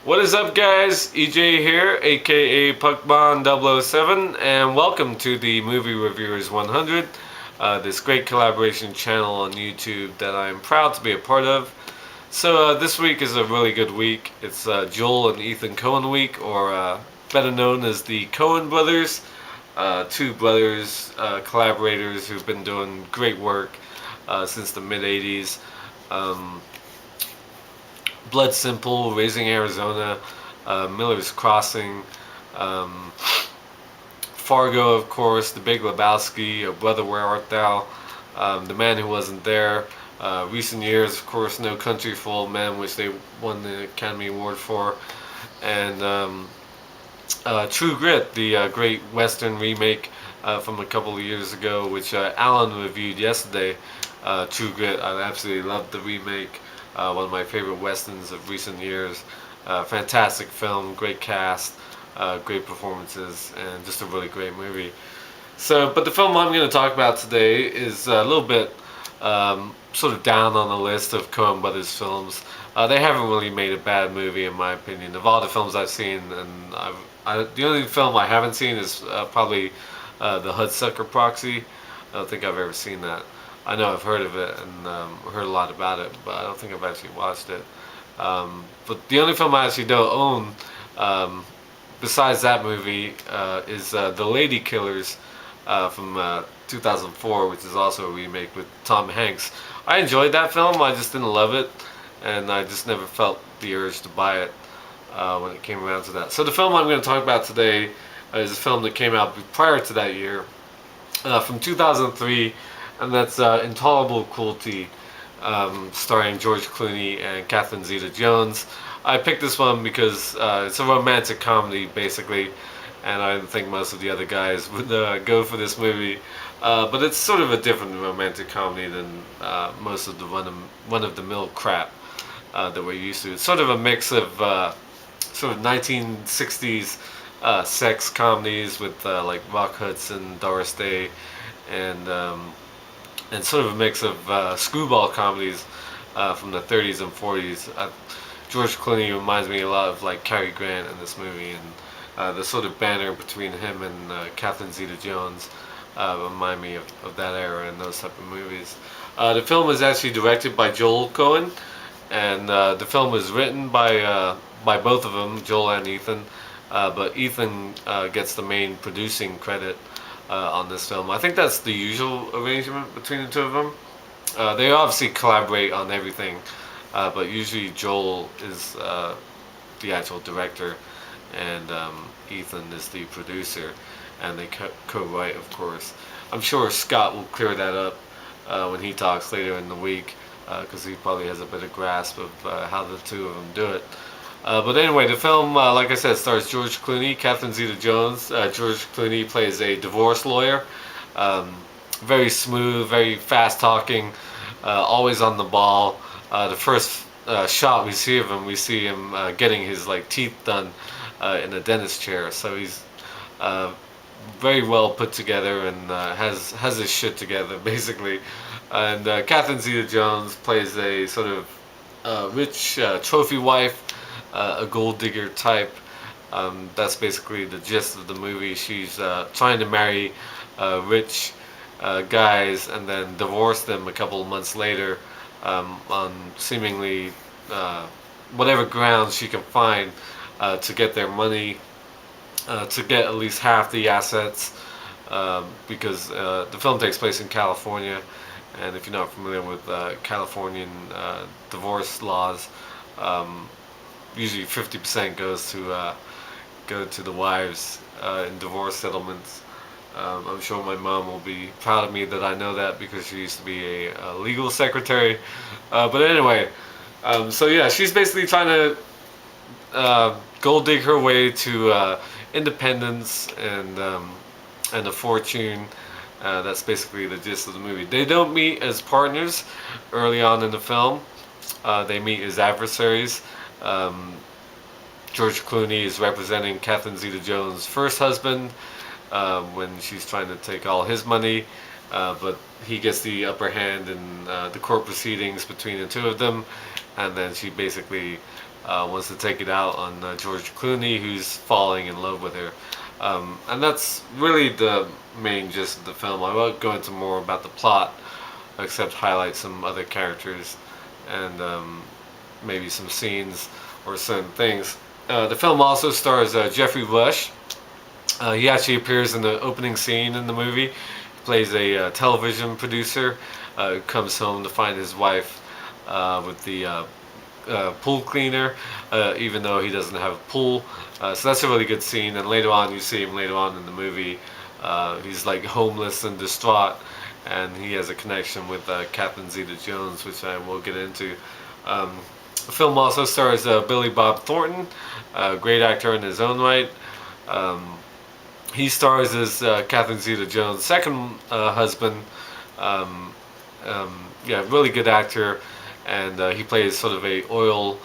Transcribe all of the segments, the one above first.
What is up, guys? EJ here, aka Puckbon007, and welcome to the Movie Reviewers 100, this great collaboration channel on YouTube that I'm proud to be a part of. So this week is a really good week. It's Joel and Ethan Coen week, or better known as the Coen brothers. Two brothers, collaborators who've been doing great work since the mid-'80s. Blood Simple, Raising Arizona, Miller's Crossing, Fargo, of course, The Big Lebowski, Brother, Where Art Thou, The Man Who Wasn't There, recent years, of course, No Country for Old Men, which they won the Academy Award for, and True Grit, the great Western remake from a couple of years ago, which Alan reviewed yesterday. True Grit, I absolutely loved the remake. One of my favorite westerns of recent years. Fantastic film, great cast, great performances, and just a really great movie. But the film I'm going to talk about today is a little bit sort of down on the list of Coen Brothers films. They haven't really made a bad movie, in my opinion. Of all the films I've seen, and the only film I haven't seen is probably The Hudsucker Proxy. I don't think I've ever seen that. I know I've heard of it and heard a lot about it, but I don't think I've actually watched it. But the only film I actually don't own, besides that movie, is The Lady Killers from 2004, which is also a remake with Tom Hanks. I enjoyed that film, I just didn't love it, and I just never felt the urge to buy it when it came around to that. So the film I'm going to talk about today is a film that came out prior to that year, from 2003. And that's Intolerable Cruelty, starring George Clooney and Catherine Zeta-Jones. I picked this one because it's a romantic comedy, basically, and I didn't think most of the other guys would go for this movie. But it's sort of a different romantic comedy than most of the run-of-the-mill crap that we're used to. It's sort of a mix of sort of 1960s sex comedies with like Rock Hudson, Doris Day, and sort of a mix of screwball comedies from the 30s and 40s. George Clooney reminds me a lot of like Cary Grant in this movie, and the sort of banter between him and Catherine Zeta-Jones remind me of that era and those type of movies. The film was actually directed by Joel Coen, and the film was written by both of them, Joel and Ethan, but Ethan gets the main producing credit on this film. I think that's the usual arrangement between the two of them. They obviously collaborate on everything, but usually Joel is the actual director, and Ethan is the producer, and they co-write, of course. I'm sure Scott will clear that up when he talks later in the week, because he probably has a better grasp of how the two of them do it. But anyway, the film, like I said, stars George Clooney, Catherine Zeta-Jones. George Clooney plays a divorce lawyer. Very smooth, very fast-talking, always on the ball. The first shot we see of him, we see him getting his like teeth done in a dentist chair. So he's very well put together and has his shit together, basically. And Catherine Zeta-Jones plays a sort of rich trophy wife. A gold digger type. That's basically the gist of the movie. She's trying to marry rich guys and then divorce them a couple of months later on seemingly whatever grounds she can find to get their money, to get at least half the assets, because the film takes place in California, and if you're not familiar with Californian divorce laws, usually 50% goes to the wives in divorce settlements. I'm sure my mom will be proud of me that I know that, because she used to be a legal secretary. But anyway, so yeah, she's basically trying to gold dig her way to independence and a fortune. That's basically the gist of the movie. They don't meet as partners early on in the film. They meet as adversaries. George Clooney is representing Catherine Zeta-Jones' first husband when she's trying to take all his money, but he gets the upper hand in the court proceedings between the two of them, and then she basically wants to take it out on George Clooney, who's falling in love with her. And that's really the main gist of the film. I won't go into more about the plot, except highlight some other characters and maybe some scenes or certain things. The film also stars Jeffrey Rush. He actually appears in the opening scene in the movie. He plays a television producer who comes home to find his wife with the pool cleaner, even though he doesn't have a pool. So that's a really good scene. And later on, you see him later on in the movie. He's like homeless and distraught, and he has a connection with Catherine Zeta-Jones, which I will get into. The film also stars Billy Bob Thornton, a great actor in his own right. He stars as Catherine Zeta-Jones' second husband. Yeah, really good actor, and he plays sort of a oil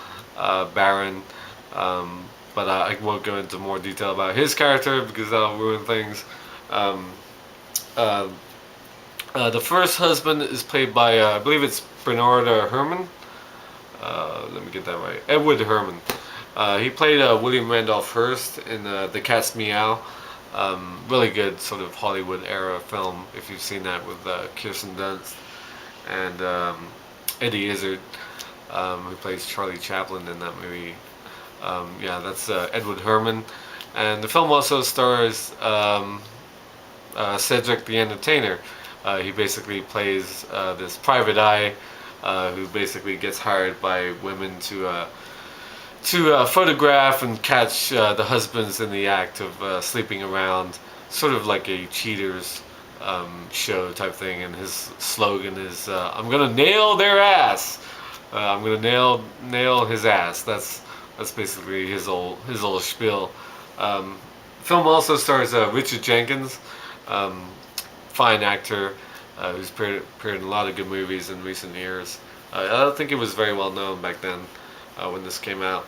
baron. But I won't go into more detail about his character because that'll ruin things. The first husband is played by, I believe it's Bernard Herrmann. Let me get that right. Edward Herrmann. He played William Randolph Hearst in The Cat's Meow. Really good sort of Hollywood era film, if you've seen that, with Kirsten Dunst and Eddie Izzard, who plays Charlie Chaplin in that movie. Yeah, that's Edward Herrmann. And the film also stars Cedric the Entertainer. He basically plays this private eye who basically gets hired by women to photograph and catch the husbands in the act of sleeping around, sort of like a cheaters show type thing. And his slogan is, "I'm gonna nail their ass. I'm gonna nail his ass." That's basically his old spiel. Film also stars Richard Jenkins, fine actor who's appeared in a lot of good movies in recent years. I don't think it was very well known back then when this came out.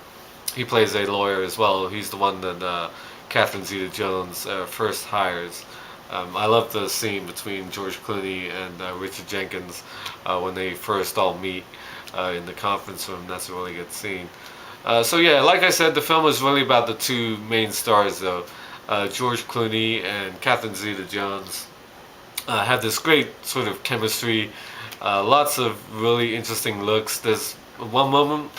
He plays a lawyer as well. He's the one that Catherine Zeta-Jones first hires. I love the scene between George Clooney and Richard Jenkins when they first all meet in the conference room. That's a really good scene. So yeah, like I said, the film is really about the two main stars though. George Clooney and Catherine Zeta-Jones have this great sort of chemistry. Lots of really interesting looks. There's one moment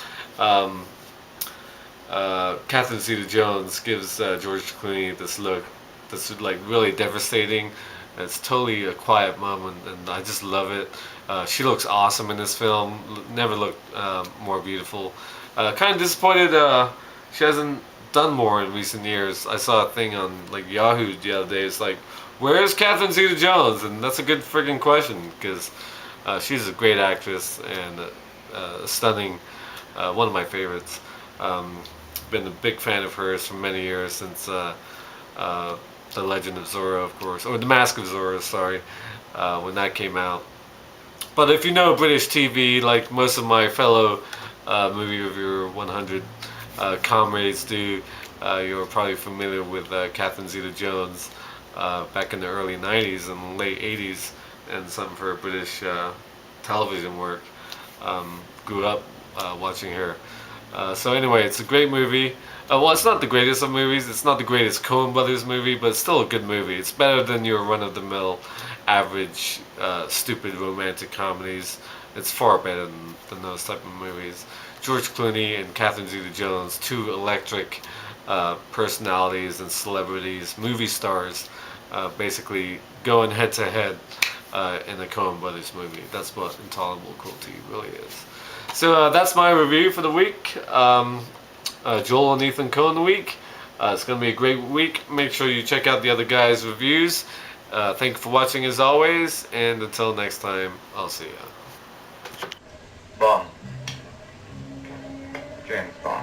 Catherine Zeta-Jones gives George Clooney this look that's like really devastating. It's totally a quiet moment, and I just love it. She looks awesome in this film. Never looked more beautiful. Kind of disappointed she hasn't done more in recent years. I saw a thing on like Yahoo the other day. It's like, where's Catherine Zeta-Jones? And that's a good friggin' question, because she's a great actress and stunning. One of my favorites. Been a big fan of hers for many years, since The Legend of Zorro, of course, or The Mask of Zorro, sorry, when that came out. But if you know British TV, like most of my fellow Movie Reviewer 100 comrades do, you're probably familiar with Catherine Zeta-Jones back in the early 90s and late 80s, and some of her British television work. Grew up watching her. So anyway, it's a great movie. Well, it's not the greatest of movies. It's not the greatest Coen Brothers movie, but it's still a good movie. It's better than your run-of-the-mill, average, stupid romantic comedies. It's far better than those type of movies. George Clooney and Catherine Zeta-Jones, two electric personalities and celebrities, movie stars, basically going head-to-head in a Coen Brothers movie. That's what Intolerable Cruelty really is. So that's my review for the week. Joel and Ethan Coen week. It's going to be a great week. Make sure you check out the other guys' reviews. Thank you for watching as always, and until next time, I'll see you. Bond. James Bond.